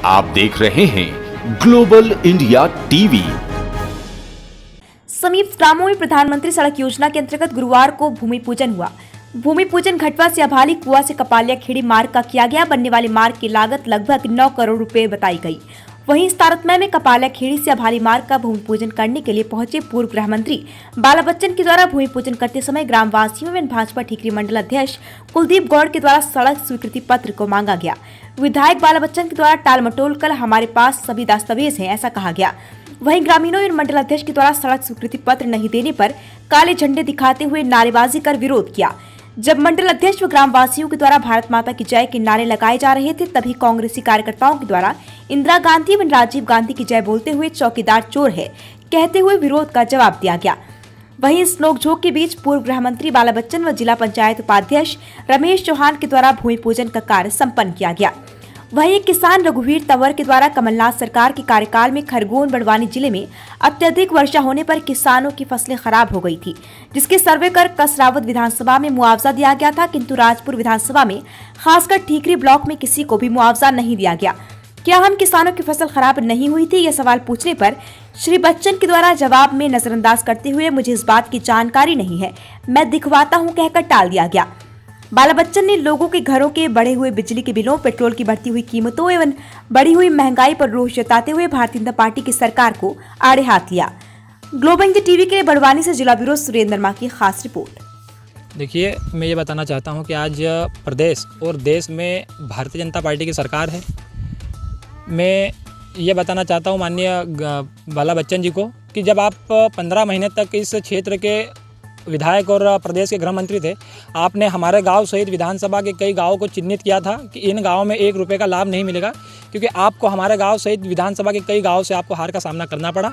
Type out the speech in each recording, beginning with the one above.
आप देख रहे हैं ग्लोबल इंडिया टीवी। समीप ग्रामों में प्रधानमंत्री सड़क योजना के अंतर्गत गुरुवार को भूमि पूजन हुआ। भूमि पूजन घटवा से अभाली कुआ से कपालिया खेड़ी मार्ग का किया गया। बनने वाले मार्ग की लागत लगभग 9 करोड़ रुपए बताई गई। वहीं इस तारतम्य में कपालिया खेड़ी से अभाली मार्ग का भूमि पूजन करने के लिए पहुंचे पूर्व गृह मंत्री बाला बच्चन के द्वारा भूमि पूजन करते समय ग्राम वासियों में भाजपा ठीकरी मंडल अध्यक्ष कुलदीप गौड़ के द्वारा सड़क स्वीकृति पत्र को मांगा गया। विधायक बाला बच्चन के द्वारा टाल मटोल कर हमारे पास सभी दस्तावेज हैं, ऐसा कहा गया। वहीं ग्रामीणों और मंडल अध्यक्ष के द्वारा सड़क स्वीकृति पत्र नहीं देने पर काले झंडे दिखाते हुए नारेबाजी कर विरोध किया। जब मंडल अध्यक्ष व ग्राम वासियों के द्वारा भारत माता की जय के नारे लगाए जा रहे थे, तभी कांग्रेसी कार्यकर्ताओं के द्वारा इंदिरा गांधी व राजीव गांधी की जय बोलते हुए चौकीदार चोर है कहते हुए विरोध का जवाब दिया गया। वहीं इस नोकझोंक के बीच पूर्व गृह मंत्री बाला बच्चन व जिला पंचायत उपाध्यक्ष रमेश चौहान के द्वारा भूमि पूजन का कार्य संपन्न किया गया। वहीं एक किसान रघुवीर तंवर के द्वारा कमलनाथ सरकार के कार्यकाल में खरगोन बड़वानी जिले में अत्यधिक वर्षा होने पर किसानों की फसलें खराब हो गई थी, जिसके सर्वे कर कसरावत विधानसभा में मुआवजा दिया गया था, किंतु राजपुर विधानसभा में खासकर ठीकरी ब्लॉक में किसी को भी मुआवजा नहीं दिया गया। क्या हम किसानों की फसल खराब नहीं हुई थी? यह सवाल पूछने पर श्री बच्चन के द्वारा जवाब में नजरअंदाज करते हुए मुझे इस बात की जानकारी नहीं है, मैं दिखवाता हूं कहकर टाल दिया गया। बाला बच्चन ने लोगों के घरों के बढ़े हुए बिजली के बिलों, पेट्रोल की बढ़ती हुई कीमतों एवं बढ़ी हुई महंगाई पर रोष जताते हुए भारतीय जनता पार्टी की सरकार को आड़े हाथ लिया। ग्लोबल इंडिया टीवी के लिए बड़वानी से जिला ब्यूरो सुरेंद्र वर्मा की खास रिपोर्ट। देखिए, मैं ये बताना चाहता हूँ कि आज प्रदेश और देश में भारतीय जनता पार्टी की सरकार है। मैं ये बताना चाहता हूँ माननीय बाला बच्चन जी को कि जब आप 15 महीने तक इस क्षेत्र के विधायक और प्रदेश के गृह मंत्री थे, आपने हमारे गांव सहित विधानसभा के कई गांवों को चिन्हित किया था कि इन गांवों में 1 रुपये का लाभ नहीं मिलेगा, क्योंकि आपको हमारे गांव सहित विधानसभा के कई गांवों से आपको हार का सामना करना पड़ा।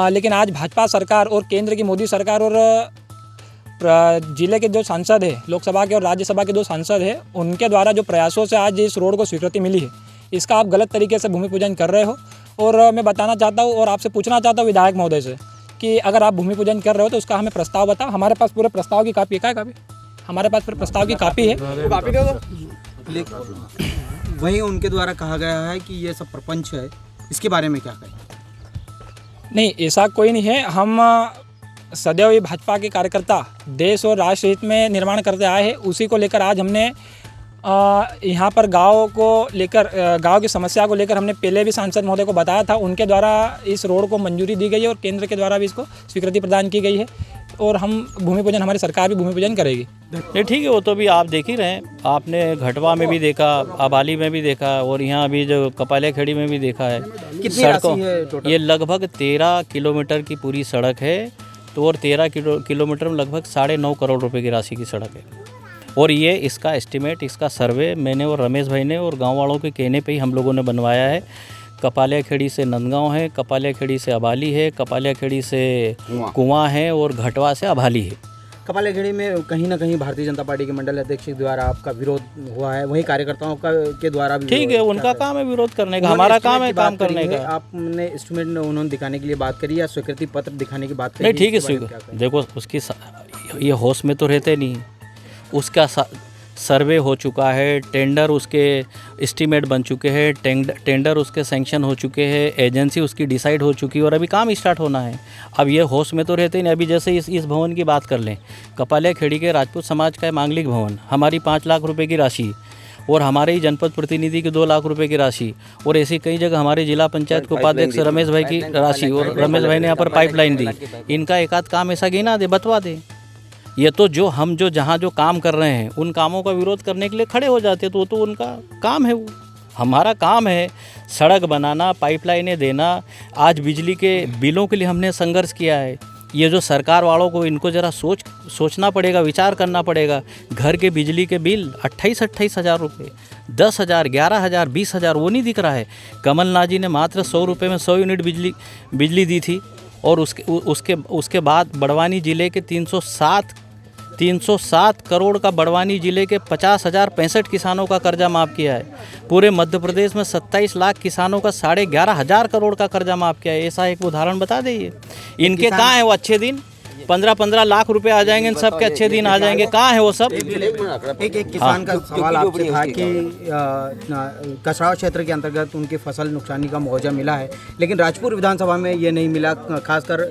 लेकिन आज भाजपा सरकार और केंद्र की मोदी सरकार और जिले के जो सांसद हैं, लोकसभा के और राज्यसभा के 2 सांसद हैं, उनके द्वारा जो प्रयासों से आज इस रोड को स्वीकृति मिली है, इसका आप गलत तरीके से भूमि पूजन कर रहे हो। और मैं बताना चाहता हूँ और आपसे पूछना चाहता हूँ विधायक महोदय से कि अगर आप भूमि पूजन कर रहे हो तो उसका हमें प्रस्ताव बताओ। हमारे पास पूरे प्रस्ताव की कापी है। कापी हमारे पास पूरे प्रस्ताव की कापी है, तो कापी दे दो। वहीं उनके द्वारा कहा गया है कि ये सब प्रपंच है, इसके बारे में क्या कहें? नहीं, ऐसा कोई नहीं है। हम सदैव ही भाजपा के कार्यकर्ता देश और राष्ट्र हित में निर्माण करते आए हैं। उसी को लेकर आज हमने यहाँ पर गाँव को लेकर, गाँव की समस्या को लेकर हमने पहले भी सांसद महोदय को बताया था। उनके द्वारा इस रोड को मंजूरी दी गई है और केंद्र के द्वारा भी इसको स्वीकृति प्रदान की गई है और हम भूमि पूजन, हमारी सरकार भी भूमि पूजन करेगी। नहीं, ठीक है, वो तो भी आप देख ही रहे हैं। आपने घटवा में भी देखा, अबाली में भी देखा और यहाँ अभी जो कपालिया खेड़ी में भी देखा है। कितनी राशि है टोटल? ये लगभग 13 किलोमीटर की पूरी सड़क है, तो और 13 किलोमीटर में लगभग 9.5 करोड़ रुपए की राशि की सड़क है। और ये इसका एस्टीमेट, इसका सर्वे मैंने और रमेश भाई ने और गांव वालों के कहने पे ही हम लोगों ने बनवाया है। कपालिया खेड़ी से नंदगांव है, कपालिया खेड़ी से अबाली है, कपालिया खेड़ी से कुआं है और घटवा से अभाली है। कपालिया खेड़ी में कहीं ना कहीं भारतीय जनता पार्टी के मंडल अध्यक्ष के द्वारा आपका विरोध हुआ है, वहीं कार्यकर्ताओं का के द्वारा भी। ठीक है, उनका काम है विरोध करने का, हमारा काम है काम करने का। आपने इंस्ट्रूमेंट उन्होंने दिखाने के लिए बात करी या स्वीकृति पत्र दिखाने की बात करी? नहीं, ठीक है, देखो उसकी ये होश में तो रहते नहीं। उसका सर्वे हो चुका है, टेंडर उसके एस्टीमेट बन चुके हैं, टेंडर उसके सैंक्शन हो चुके हैं, एजेंसी उसकी डिसाइड हो चुकी है और अभी काम स्टार्ट होना है। अब ये होश में तो रहते नहीं। अभी जैसे इस भवन की बात कर लें, कपालिया खेड़ी के राजपूत समाज का मांगलिक भवन, हमारी 5 लाख रुपए की राशि और हमारे ही जनपद प्रतिनिधि की 2 लाख रुपए की राशि और ऐसी कई जगह हमारे जिला पंचायत के उपाध्यक्ष रमेश भाई की राशि और रमेश भाई ने यहाँ पर पाइपलाइन दी। इनका एक आध काम ऐसा गिना दे, बतवा दे। ये तो हम जहाँ जो काम कर रहे हैं उन कामों का विरोध करने के लिए खड़े हो जाते, तो उनका काम है। वो हमारा काम है सड़क बनाना, पाइपलाइनें देना। आज बिजली के बिलों के लिए हमने संघर्ष किया है। ये जो सरकार वालों को, इनको ज़रा सोचना पड़ेगा, विचार करना पड़ेगा। घर के बिजली के बिल 28 हज़ार रुपये, 10 हज़ार, 11 हज़ार, 20 हज़ार, वो नहीं दिख रहा है। कमलनाथ जी ने मात्र 100 रुपये में 100 यूनिट बिजली दी थी और उसके बाद बड़वानी ज़िले के 307 करोड़ का बड़वानी ज़िले के 50,065 किसानों का कर्जा माफ़ किया है। पूरे मध्य प्रदेश में 27 लाख किसानों का 11,500 करोड़ का कर्जा माफ़ किया है। ऐसा एक उदाहरण बता दीजिए। इनके कहाँ है वो अच्छे दिन? 15-15 लाख रुपए आ जाएंगे, इन सब के अच्छे दिन आ जाएंगे। कहाँ है वो सब? एक किसान का सवाल आपसे था कि कसराव क्षेत्र के अंतर्गत उनकी फसल नुकसानी का मुआवजा मिला है, लेकिन राजपुर विधानसभा में ये नहीं मिला, खासकर